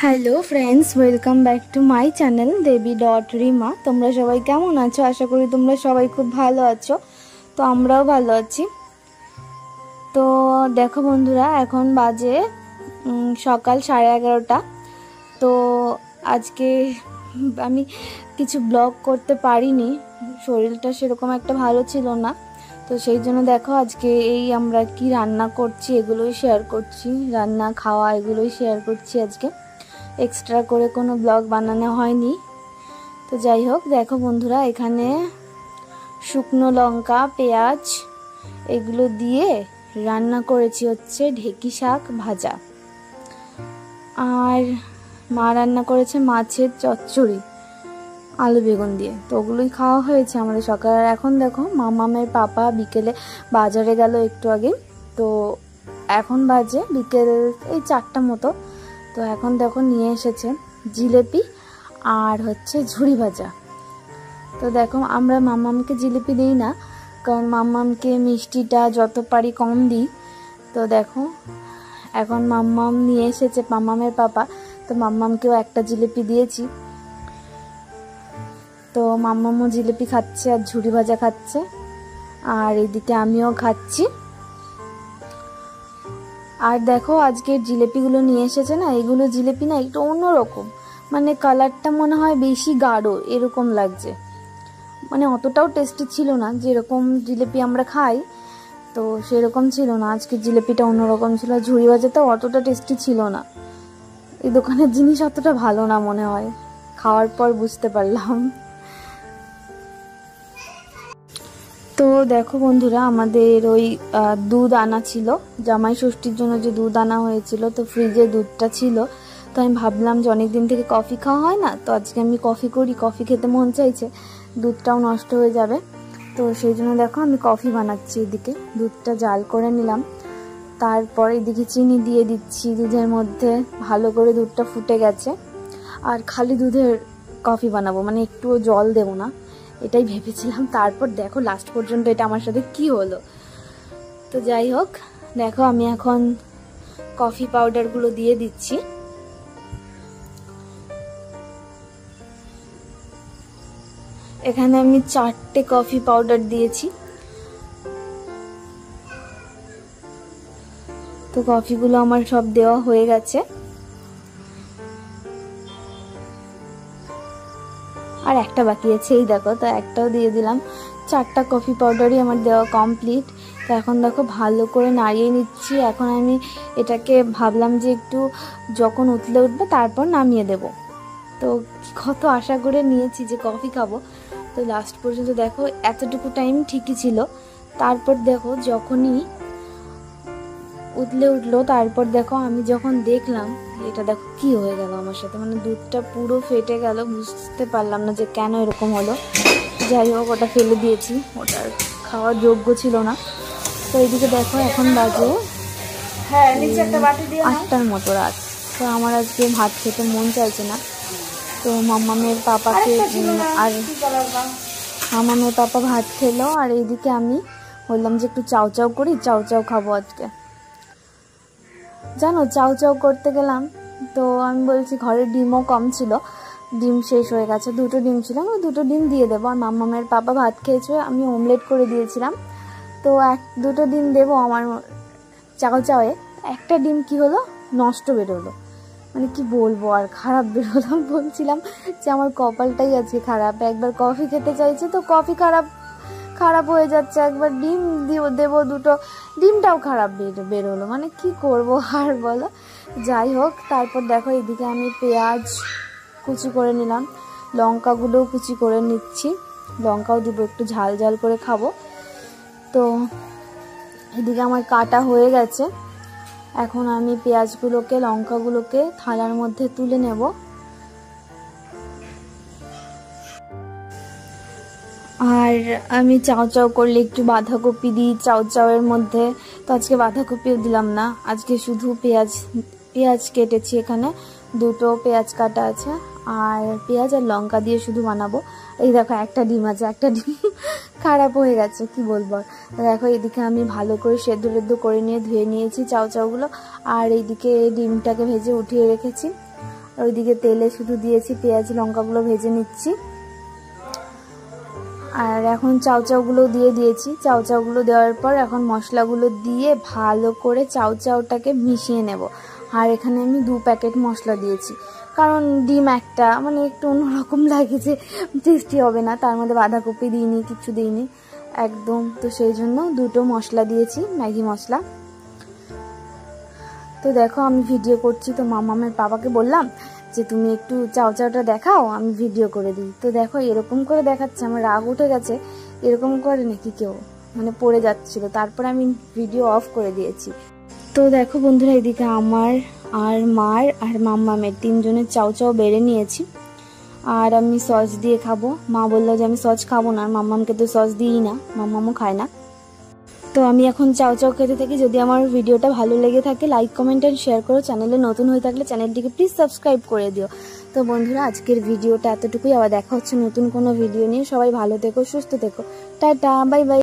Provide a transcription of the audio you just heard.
Hello friends, welcome back to my channel Debi Rima. তোমরা সবাই কেমন আছো? আশা করি তোমরা সবাই খুব ভালো আছো। তো আমরাও ভালো আছি। তো দেখো বন্ধুরা, এখন বাজে সকাল 11:30। তো আজকে আমি কিছু ব্লগ করতে পারিনি, শরীরটা সেরকম একটা ভালো ছিল না। তো সেই জন্য দেখো আজকে আমরা কি রান্না করছি এগুলোই শেয়ার করছি, রান্না খাওয়া এগুলোই শেয়ার করছি আজকে। এক্সট্রা করে কোনো ব্লগ বানানো হয়নি। তো যাই হোক, দেখো বন্ধুরা, এখানে শুকনো লঙ্কা, পেঁয়াজ এগুলো দিয়ে রান্না করেছি হচ্ছে ঢেঁকি শাক ভাজা। আর মা রান্না করেছে মাছের চচ্চড়ি আলু বেগুন দিয়ে। তো ওগুলোই খাওয়া হয়েছে আমাদের সকালে। আর এখন দেখো মামামের পাপা বিকেলে বাজারে গেল একটু আগে। তো এখন বাজে বিকেল এই 4টা মতো। তো এখন দেখো নিয়ে এসেছে জিলেপি আর হচ্ছে ঝুড়ি ভাজা। তো দেখো আমরা মামামকে জিলিপি দিই না, কারণ মামামকে মিষ্টিটা যত পারি কম দিই। তো দেখো এখন মাম্মাম নিয়ে এসেছে, মামামের পাপা। তো মাম্মামকেও একটা জিলিপি দিয়েছি। তো মাম্মামও জিলিপি খাচ্ছে আর ঝুড়ি ভাজা খাচ্ছে, আর এদিকে আমিও খাচ্ছি। আর দেখো আজকের জিলিপিগুলো নিয়ে এসেছে না, এগুলো জিলিপি না একটু অন্যরকম, মানে কালারটা মনে হয় বেশি গাঢ় এরকম লাগছে। মানে অতটাও টেস্টি ছিল না, যেরকম জিলিপি আমরা খাই তো সেরকম ছিল না। আজকের জিলিপিটা অন্যরকম ছিল। ঝুড়ি ভাজাটাও অতটা টেস্টি ছিল না। এই দোকানের জিনিস অতটা ভালো না মনে হয়, খাওয়ার পর বুঝতে পারলাম। তো দেখো বন্ধুরা, আমাদের ওই দুধ আনা ছিল, জামাই ষষ্ঠীর জন্য যে দুধ আনা হয়েছিল। তো ফ্রিজে দুধটা ছিল। তো আমি ভাবলাম যে অনেক দিন থেকে কফি খাওয়া হয় না, তো আজকে আমি কফি করি, কফি খেতে মন চাইছে, দুধটাও নষ্ট হয়ে যাবে। তো সেই জন্য দেখো আমি কফি বানাচ্ছি। এদিকে দুধটা জাল করে নিলাম, তারপর এদিকে চিনি দিয়ে দিচ্ছি দুধের মধ্যে। ভালো করে দুধটা ফুটে গেছে। আর খালি দুধের কফি বানাবো, মানে একটুও জল দেবো না, এটাই ভেবেছিলাম। তারপর দেখো লাস্ট পর্যন্ত এটা আমার সাথে কি হলো। তো যাই হোক, দেখো আমি এখন কফি পাউডারগুলো দিয়ে দিচ্ছি। এখানে আমি 4টে কফি পাউডার দিয়েছি। তো কফিগুলো আমার সব দেওয়া হয়ে গেছে। আর একটা বাকি আছে, এই দেখো, তো একটাও দিয়ে দিলাম। 4টা কফি পাউডারই আমার দেওয়া কমপ্লিট। তো এখন দেখো ভালো করে নাড়িয়ে নিচ্ছি। এখন আমি এটাকে ভাবলাম যে একটু যখন উতলে উঠবে তারপর নামিয়ে দেব। তো কত আশা করে নিয়েছি যে কফি খাবো, তো লাস্ট পর্যন্ত দেখো এতটুকু টাইম ঠিকই ছিল। তারপর দেখো যখনই উতলে উঠলো, তারপর দেখো আমি যখন দেখলাম, এটা দেখো কি হয়ে গেল আমার সাথে, মানে দুধটা পুরো ফেটে গেল। বুঝতে পারলাম না যে কেন এরকম হলো। যাই হোক, ওটা ফেলে দিয়েছি, ওটা খাওয়ার যোগ্য ছিল না। তো এইদিকে দেখো এখন বাজে 8টার মতো রাত। তো আমার আজকে ভাত খেতে মন চাইছে না। তো মামামের পাপাকে আর মামামের পাপা ভাত খেলো, আর এইদিকে আমি বললাম যে একটু চাউ চাউ করি, চাউ চাউ খাবো আজকে। জানো, চাউ চাউ করতে গেলাম, তো আমি বলছি ঘরের ডিমও কম ছিল, ডিম শেষ হয়ে গেছে। 2টো ডিম ছিল, আমি 2টো ডিম দিয়ে দেবো। আর মামামের পাপা ভাত খেয়েছে, আমি অমলেট করে দিয়েছিলাম। তো 2টো ডিম দেবো আমার চাউ চাউয়ে। একটা ডিম কি হলো, নষ্ট বেরোলো। মানে কি বলবো, আর খারাপ বেরোলো। বলছিলাম যে আমার কপালটাই আজকে খারাপ। একবার কফি খেতে চাইছে তো কফি খারাপ হয়ে যাচ্ছে, একবার ডিম দেবো 2টো, ডিমটাও খারাপ বেরোলো। মানে কি করব আর বলো। যাই হোক, তারপর দেখো এদিকে আমি পেঁয়াজ কুচি করে নিলাম, লঙ্কাগুলোও কুচি করে নিচ্ছি। লঙ্কাও দিব, একটু ঝাল ঝাল করে খাবো। তো এদিকে আমার কাটা হয়ে গেছে। এখন আমি পেঁয়াজগুলোকে, লঙ্কাগুলোকে থালার মধ্যে তুলে নেব। আর আমি চাউ চাউ করলে একটু বাঁধাকপি দিই চাউ চাউয়ের মধ্যে। তো আজকে বাঁধাকপিও দিলাম না, আজকে শুধু পেঁয়াজ কেটেছি। এখানে 2টো পেঁয়াজ কাটা আছে, আর পেঁয়াজ আর লঙ্কা দিয়ে শুধু বানাবো। এই দেখো একটা ডিম আছে, একটা ডিম খারাপ হয়ে গেছে, কি বলবো। দেখো এদিকে আমি ভালো করে সেদ্ধ করে নিয়ে ধুয়ে নিয়েছি চাউ চাউগুলো। আর এইদিকে ডিমটাকে ভেজে উঠিয়ে রেখেছি। ওইদিকে তেলে শুধু দিয়েছি পেঁয়াজ লঙ্কাগুলো ভেজে নিচ্ছি। আর এখন চাউচাউগুলো দিয়ে দিয়েছি। চাউচাউগুলো দেওয়ার পর এখন মশলাগুলো দিয়ে ভালো করে চাউচাউটাকে মিশিয়ে নেব। আর এখানে আমি 2 প্যাকেট মশলা দিয়েছি, কারণ ডিম একটা মানে একটু অন্যরকম লাগে যে টেস্টি হবে না, তার মধ্যে বাঁধাকপি দিইনি, কিছু দিইনি একদম। তো সেই জন্য 2টো মশলা দিয়েছি, ম্যাগি মশলা। তো দেখো আমি ভিডিও করছি, তো মামামের পাপাকে বললাম যে তুমি একটু চাউচাউটা দেখাও, আমি ভিডিও করে দিই। তো দেখো এরকম করে দেখাচ্ছে, আমার রাগ উঠে গেছে, এরকম করে নাকি কেউ, মানে পড়ে যাচ্ছিল। তারপর আমি ভিডিও অফ করে দিয়েছি। তো দেখো বন্ধুরা, এদিকে আমার আর মার আর মাম্মামের 3 জনের চাউচাউ বেড়ে নিয়েছি। আর আমি সস দিয়ে খাবো। মা বললো যে আমি সস খাবো না, আর মাম্মামকে তো সস দিই না, মাম্মামও খায় না। তো আমি এখন চাউচাউ খেতে থাকি। যদি আমার ভিডিওটা ভালো লেগে থাকে লাইক কমেন্ট আর শেয়ার করো। চ্যানেলে নতুন হয়ে থাকলে চ্যানেলটিকে প্লিজ সাবস্ক্রাইব করে দিও। তো বন্ধুরা, আজকের ভিডিওটা এতটুকুই। আবার দেখা হচ্ছে নতুন কোনো ভিডিও নিয়ে। সবাই ভালো থেকো, সুস্থ থেকো, টাটা, বাই বাই।